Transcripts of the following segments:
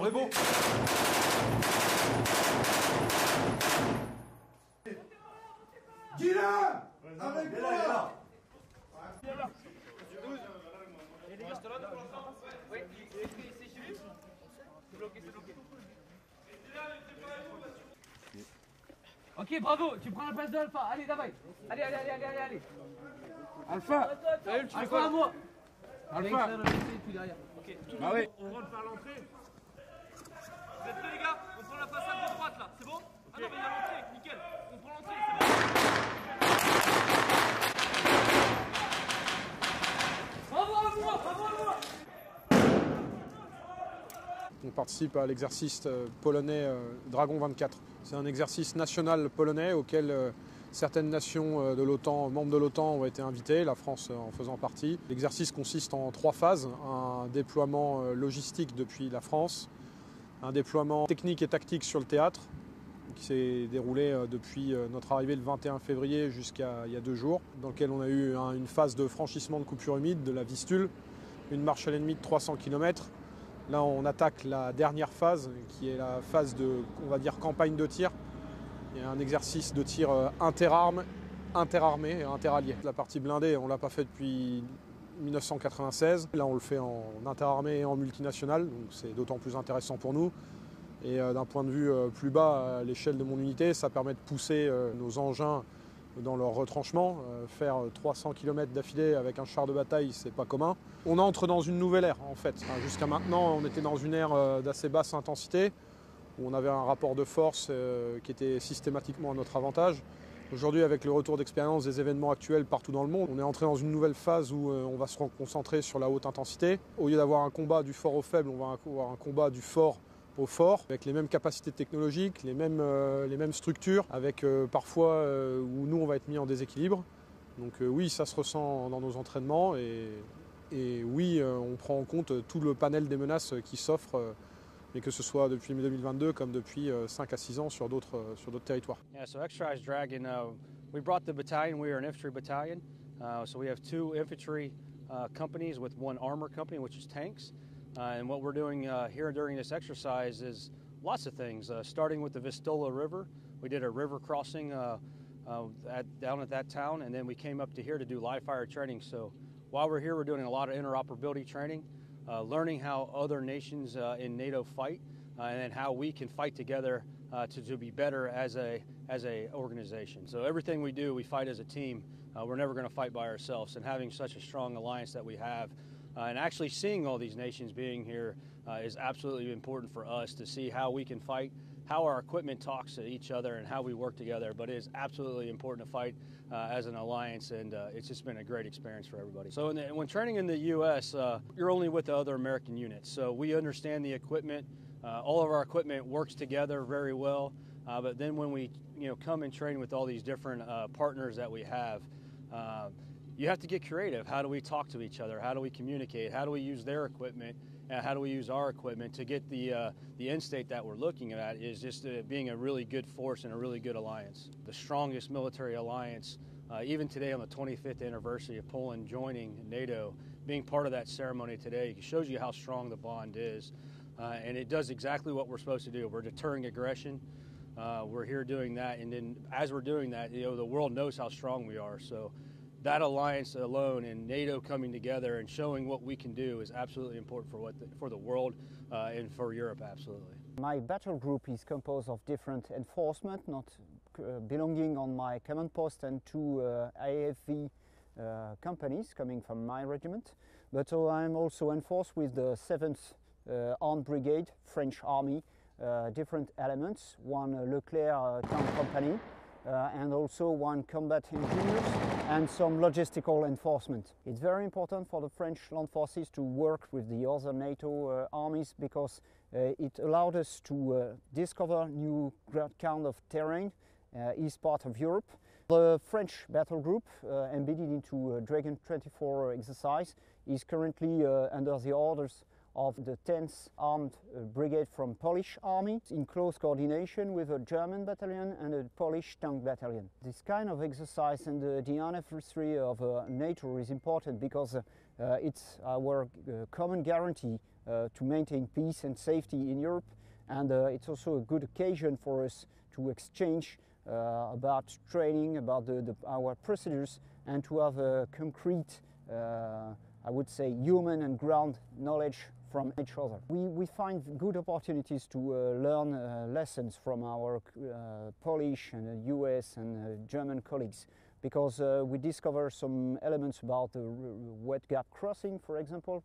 Debout. Dis-le avec moi. Oui, c'est chez lui. C'est bloqué, c'est bloqué. Ok, bravo, tu prends la place de Alpha. Allez, davai. Allez. Alpha. Alpha à moi. Alpha. Ok, Ah oui. on rentre par l'entrée. Vous êtes prêts, les gars? On prend la façade de droite là, c'est bon? Ah non, mais il y a l'entrée, nickel. On prend l'entrée, c'est bon. Bravo à moi. On participe à l'exercice polonais Dragon 24. C'est un exercice national polonais auquel certaines nations de l'OTAN, membres de l'OTAN, ont été invitées, la France en faisant partie. L'exercice consiste en 3 phases. Un déploiement logistique depuis la France, un déploiement technique et tactique sur le théâtre, qui s'est déroulé depuis notre arrivée le 21 février jusqu'à il y a 2 jours, dans lequel on a eu une phase de franchissement de coupure humide de la Vistule, une marche à l'ennemi de 300 km. Là, on attaque la dernière phase, qui est la phase de, on va dire, campagne de tir. Il y a un exercice de tir interarmé et interallié. La partie blindée, on ne l'a pas fait depuis 1996. Là, on le fait en interarmé et en multinational, donc c'est d'autant plus intéressant pour nous. Et d'un point de vue plus bas, à l'échelle de mon unité, ça permet de pousser nos engins dans leur retranchement. Faire 300 km d'affilée avec un char de bataille, c'est pas commun. On entre dans une nouvelle ère en fait. Jusqu'à maintenant, on était dans une ère d'assez basse intensité, où on avait un rapport de force qui était systématiquement à notre avantage. Aujourd'hui, avec le retour d'expérience des événements actuels partout dans le monde, on est entré dans une nouvelle phase où on va se concentrer sur la haute intensité. Au lieu d'avoir un combat du fort au faible, on va avoir un combat du fort au fort, avec les mêmes capacités technologiques, les mêmes structures, avec parfois où nous on va être mis en déséquilibre. Donc oui, ça se ressent dans nos entraînements et oui, on prend en compte tout le panel des menaces qui s'offrent, mais que ce soit depuis 2022 comme depuis 5 à 6 ans sur d'autres territoires. Yeah, so Exercise Dragon, we brought the battalion. We are an infantry battalion, so we have 2 infantry companies with 1 armor company, which is tanks. And what we're doing here during this exercise is lots of things, starting with the Vistula River. We did a river crossing down at that town, and then we came up to here to do live fire training. So while we're here, we're doing a lot of interoperability training, learning how other nations in NATO fight, and then how we can fight together to be better as a organization. So everything we do, we fight as a team. We're never going to fight by ourselves, and having such a strong alliance that we have, and actually seeing all these nations being here is absolutely important for us to see how we can fight, how our equipment talks to each other, and how we work together. But it is absolutely important to fight as an alliance, and it's just been a great experience for everybody. So when training in the U.S., you're only with the other American units, so we understand the equipment. All of our equipment works together very well, but then when we come and train with all these different partners that we have, you have to get creative. How do we talk to each other? How do we communicate? How do we use their equipment? And how do we use our equipment to get the end state that we're looking at is just being a really good force and a really good alliance. The strongest military alliance, even today on the 25th anniversary of Poland joining NATO, being part of that ceremony today shows you how strong the bond is. And it does exactly what we're supposed to do. We're deterring aggression. We're here doing that, and then as we're doing that, the world knows how strong we are. So that alliance alone and NATO coming together and showing what we can do is absolutely important for the world and for Europe, absolutely. My battle group is composed of different enforcement, not belonging on my command post, and 2 AFV companies coming from my regiment. But I'm also enforced with the 7th Armed Brigade, French Army, different elements, 1 Leclerc tank company, and also 1 combat engineers and some logistical enforcement. It's very important for the French land forces to work with the other NATO armies because it allowed us to discover new kind of terrain, east part of Europe. The French battle group embedded into Dragon 24 exercise is currently under the orders of the 10th Armed Brigade from Polish Army, in close coordination with a German battalion and a Polish tank battalion. This kind of exercise and the anniversary of NATO is important because it's our common guarantee to maintain peace and safety in Europe, and it's also a good occasion for us to exchange about training, about our procedures, and to have a concrete, I would say, human and ground knowledge from each other. We find good opportunities to learn lessons from our Polish and US and German colleagues, because we discover some elements about the wet gap crossing, for example.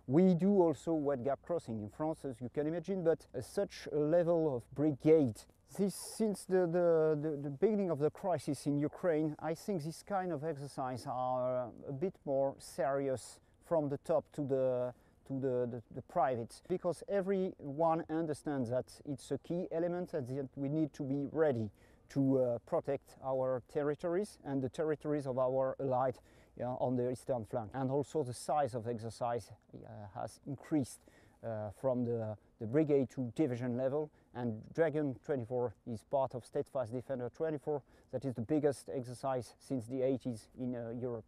We do also wet gap crossing in France, as you can imagine, but such a level of brigade. Since the beginning of the crisis in Ukraine, I think this kind of exercise are a bit more serious from the top to the private, because everyone understands that it's a key element and that we need to be ready to protect our territories and the territories of our allied on the eastern flank. And also the size of exercise has increased from the brigade to division level, and Dragon 24 is part of Steadfast Defender 24. That is the biggest exercise since the 80s in Europe.